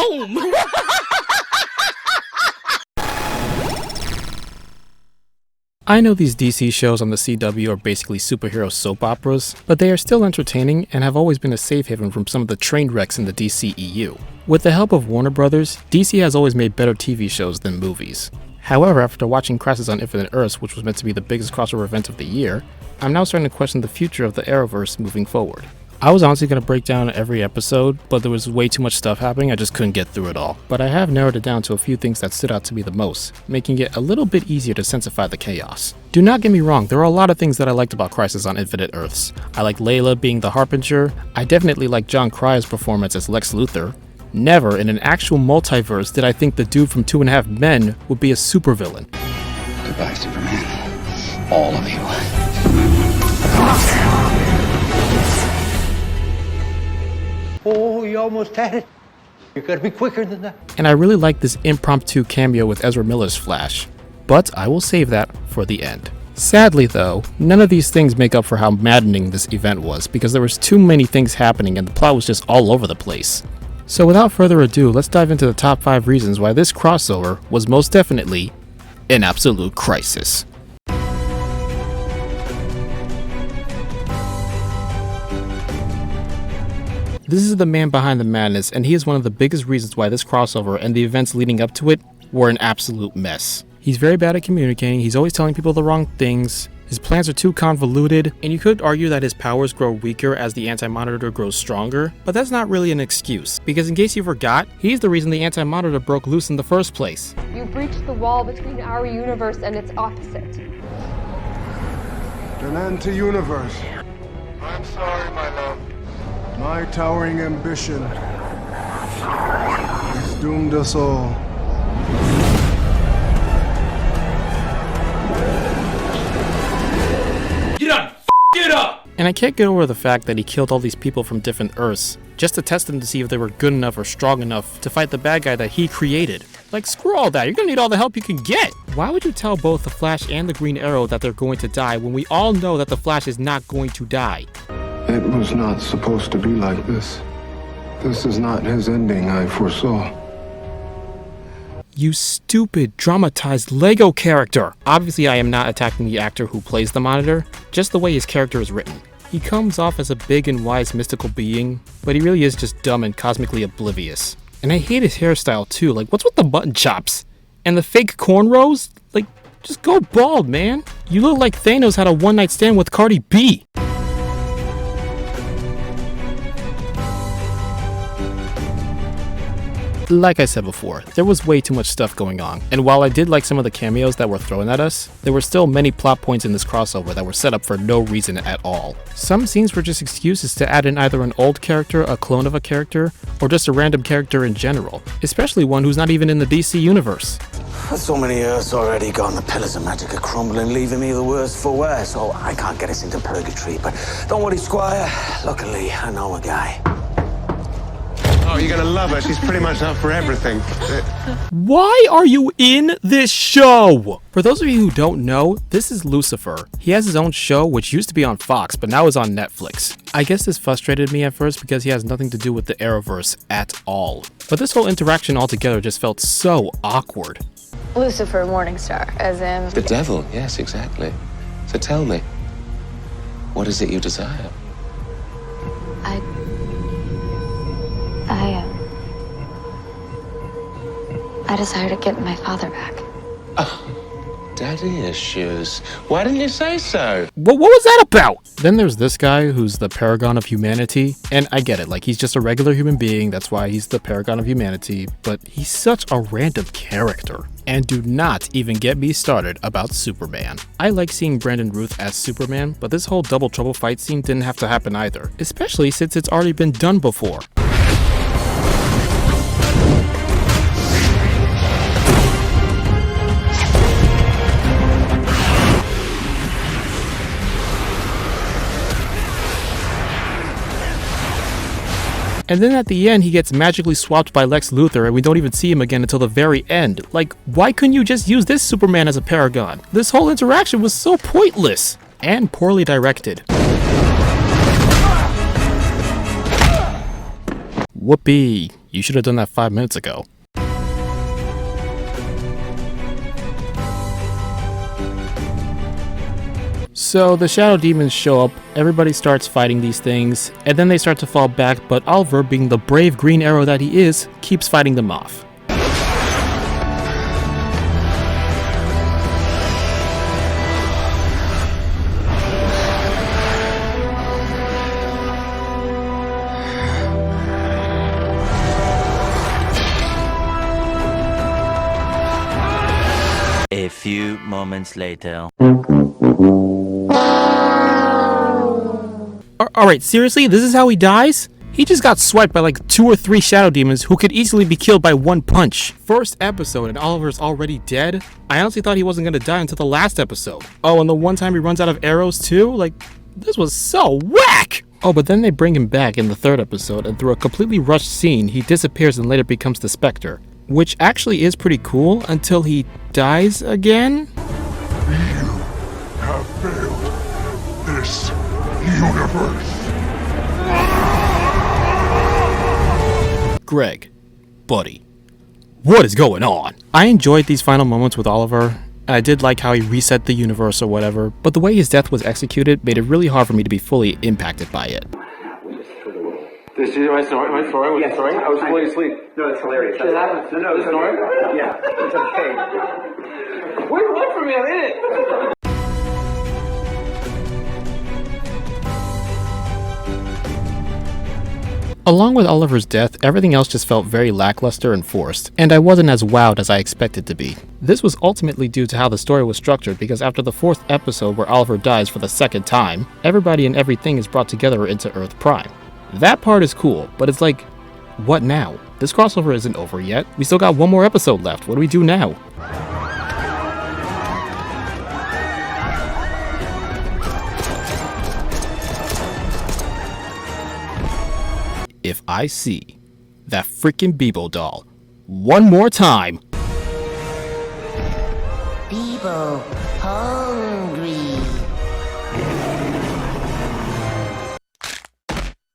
Boom! I know these DC shows on the CW are basically superhero soap operas, but they are still entertaining and have always been a safe haven from some of the train wrecks in the DCEU. With the help of Warner Brothers, DC has always made better TV shows than movies. However, after watching Crisis on Infinite Earths, which was meant to be the biggest crossover event of the year, I'm now starting to question the future of the Arrowverse moving forward. I was honestly going to break down every episode, but there was way too much stuff happening, I just couldn't get through it all. But I have narrowed it down to a few things that stood out to me the most, making it a little bit easier to sensify the chaos. Do not get me wrong, there are a lot of things that I liked about Crisis on Infinite Earths. I like Layla being the Harbinger, I definitely like Jon Cryer's performance as Lex Luthor. Never in an actual multiverse did I think the dude from 2.5 Men would be a supervillain. Goodbye, Superman. All of you. Oh, you almost had it. You gotta be quicker than that. And I really like this impromptu cameo with Ezra Miller's Flash, but I will save that for the end. Sadly though, none of these things make up for how maddening this event was, because there was too many things happening and the plot was just all over the place. So without further ado, let's dive into the top 5 reasons why this crossover was most definitely an absolute crisis. This is the man behind the madness, and he is one of the biggest reasons why this crossover and the events leading up to it were an absolute mess. He's very bad at communicating, he's always telling people the wrong things, his plans are too convoluted, and you could argue that his powers grow weaker as the Anti-Monitor grows stronger, but that's not really an excuse, because in case you forgot, he's the reason the Anti-Monitor broke loose in the first place. You breached the wall between our universe and its opposite. An anti-universe. I'm sorry, my love. My towering ambition has doomed us all. You done f***ed it up! And I can't get over the fact that he killed all these people from different Earths, just to test them to see if they were good enough or strong enough to fight the bad guy that he created. Like, screw all that, you're gonna need all the help you can get! Why would you tell both the Flash and the Green Arrow that they're going to die when we all know that the Flash is not going to die? It was not supposed to be like this. This is not his ending I foresaw. You stupid, dramatized Lego character! Obviously I am not attacking the actor who plays the Monitor, just the way his character is written. He comes off as a big and wise mystical being, but he really is just dumb and cosmically oblivious. And I hate his hairstyle too, like what's with the button chops? And the fake cornrows? Like, just go bald, man! You look like Thanos had a one-night stand with Cardi B! Like I said before, there was way too much stuff going on, and while I did like some of the cameos that were thrown at us, there were still many plot points in this crossover that were set up for no reason at all. Some scenes were just excuses to add in either an old character, a clone of a character, or just a random character in general, especially one who's not even in the DC universe. So many Earths already gone, the pillars of magic are crumbling, leaving me the worse for wear, so I can't get us into purgatory, but don't worry, Squire, luckily I know a guy. Oh, you're gonna love her. She's pretty much up for everything. Why are you in this show? For those of you who don't know, this is Lucifer. He has his own show, which used to be on Fox, but now is on Netflix. I guess this frustrated me at first because he has nothing to do with the Arrowverse at all. But this whole interaction altogether just felt so awkward. Lucifer, Morningstar, as in... The devil, yes, exactly. So tell me, what is it you desire? I desire to get my father back. Oh, daddy issues. Why didn't you say so? What was that about? Then there's this guy who's the paragon of humanity, and I get it, like he's just a regular human being, that's why he's the paragon of humanity, but he's such a random character. And do not even get me started about Superman. I like seeing Brandon Routh as Superman, but this whole Double Trouble fight scene didn't have to happen either, especially since it's already been done before. And then at the end, he gets magically swapped by Lex Luthor and we don't even see him again until the very end. Like, why couldn't you just use this Superman as a paragon? This whole interaction was so pointless and poorly directed. Whoopee. You should have done that 5 minutes ago. So the shadow demons show up, everybody starts fighting these things, and then they start to fall back, but Oliver, being the brave Green Arrow that he is, keeps fighting them off. A few moments later. Alright, seriously? This is how he dies? He just got swiped by like 2 or 3 shadow demons who could easily be killed by 1 punch. First episode and Oliver's already dead? I honestly thought he wasn't gonna die until the last episode. Oh, and the one time he runs out of arrows too? Like, this was so whack! Oh, but then they bring him back in the 3rd episode, and through a completely rushed scene, he disappears and later becomes the Spectre. Which actually is pretty cool until he dies again? You have failed this universe. Greg, buddy, what is going on? I enjoyed these final moments with Oliver, and I did like how he reset the universe or whatever, but the way his death was executed made it really hard for me to be fully impacted by it. This is my story. My story was story. I was fully asleep. No, that's hilarious. No, it's story. Yeah, it's okay. Wait for me. I'm in it. Along with Oliver's death, everything else just felt very lackluster and forced, and I wasn't as wowed as I expected to be. This was ultimately due to how the story was structured, because after the 4th episode where Oliver dies for the 2nd time, everybody and everything is brought together into Earth Prime. That part is cool, but it's like, what now? This crossover isn't over yet. We still got 1 more episode left. What do we do now? If I see that freaking Bebo doll one more time... Bebo, hungry.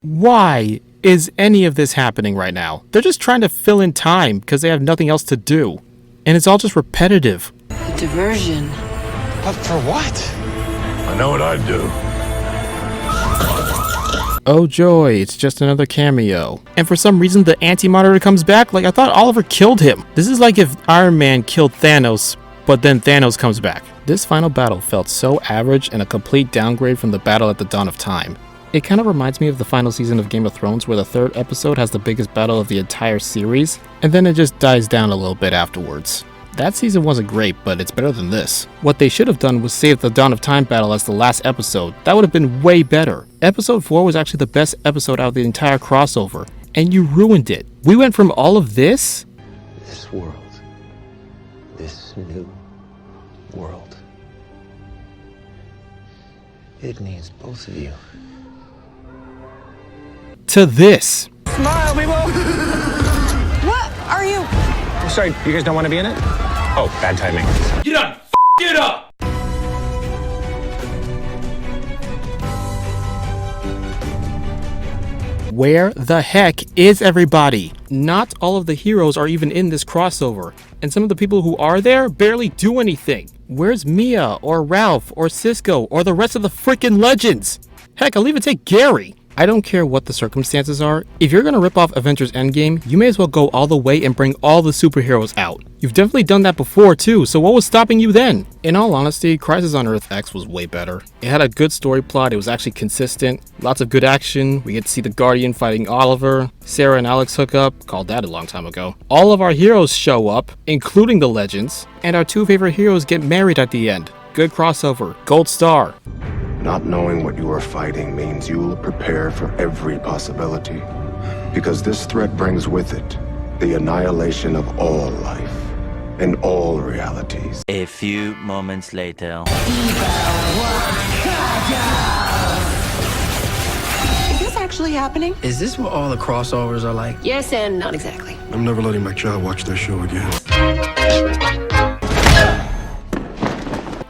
Why is any of this happening right now? They're just trying to fill in time because they have nothing else to do. And it's all just repetitive. A diversion. But for what? I know what I'd do. Oh joy, it's just another cameo. And for some reason the Anti-Monitor comes back? Like, I thought Oliver killed him. This is like if Iron Man killed Thanos, but then Thanos comes back. This final battle felt so average and a complete downgrade from the battle at the dawn of time. It kind of reminds me of the final season of Game of Thrones where the 3rd episode has the biggest battle of the entire series, and then it just dies down a little bit afterwards. That season wasn't great, but it's better than this. What they should have done was save the Dawn of Time battle as the last episode. That would have been way better. Episode 4 was actually the best episode out of the entire crossover, and you ruined it. We went from all of this? This world. This new world. It needs both of you. To this. Smile, people. What are you? Sorry, you guys don't want to be in it? Oh, bad timing. You done it up. Where the heck is everybody? Not all of the heroes are even in this crossover, and some of the people who are there barely do anything. Where's Mia, or Ralph, or Cisco, or the rest of the freaking legends? Heck, I'll even take Gary. I don't care what the circumstances are. If you're gonna rip off Avengers Endgame, you may as well go all the way and bring all the superheroes out. You've definitely done that before too, so what was stopping you then? In all honesty, Crisis on Earth X was way better. It had a good story plot, it was actually consistent, lots of good action, we get to see the Guardian fighting Oliver, Sarah and Alex hook up, called that a long time ago. All of our heroes show up, including the legends, and our 2 favorite heroes get married at the end. Good crossover, gold star. Not knowing what you are fighting means you'll prepare for every possibility. Because this threat brings with it the annihilation of all life and all realities. A few moments later. Is this actually happening? Is this what all the crossovers are like? Yes, and not exactly. I'm never letting my child watch their show again.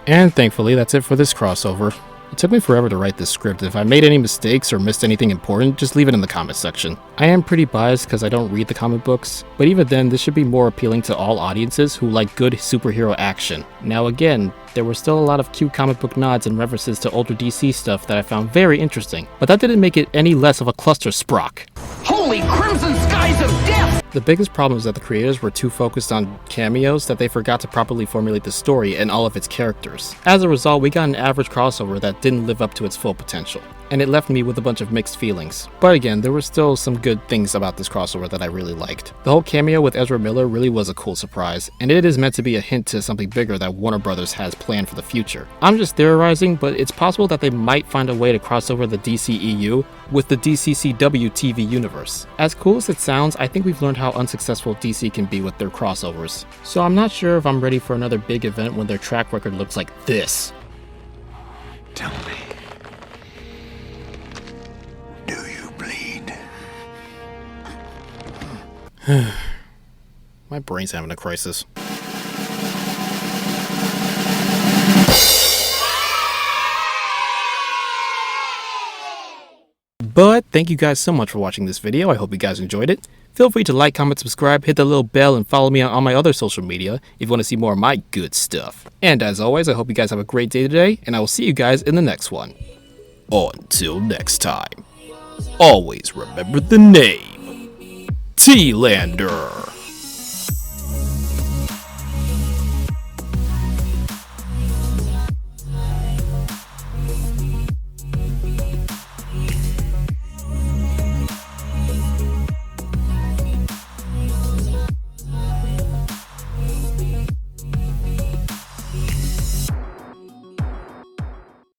And thankfully, that's it for this crossover. It took me forever to write this script. If I made any mistakes or missed anything important, just leave it in the comments section. I am pretty biased because I don't read the comic books, but even then this should be more appealing to all audiences who like good superhero action. Now again, there were still a lot of cute comic book nods and references to older DC stuff that I found very interesting, but that didn't make it any less of a cluster sprock. Holy crimson skies of death! The biggest problem is that the creators were too focused on cameos that they forgot to properly formulate the story and all of its characters. As a result, we got an average crossover that didn't live up to its full potential, and it left me with a bunch of mixed feelings. But again, there were still some good things about this crossover that I really liked. The whole cameo with Ezra Miller really was a cool surprise, and it is meant to be a hint to something bigger that Warner Brothers has planned for the future. I'm just theorizing, but it's possible that they might find a way to cross over the DCEU with the DCCW TV universe. As cool as it sounds, I think we've learned how unsuccessful DC can be with their crossovers. So I'm not sure if I'm ready for another big event when their track record looks like this. Tell me. Do you bleed? My brain's having a crisis. But thank you guys so much for watching this video. I hope you guys enjoyed it. Feel free to like, comment, subscribe, hit the little bell, and follow me on all my other social media if you want to see more of my good stuff. And as always, I hope you guys have a great day today, and I will see you guys in the next one. Until next time, always remember the name, T-Lander.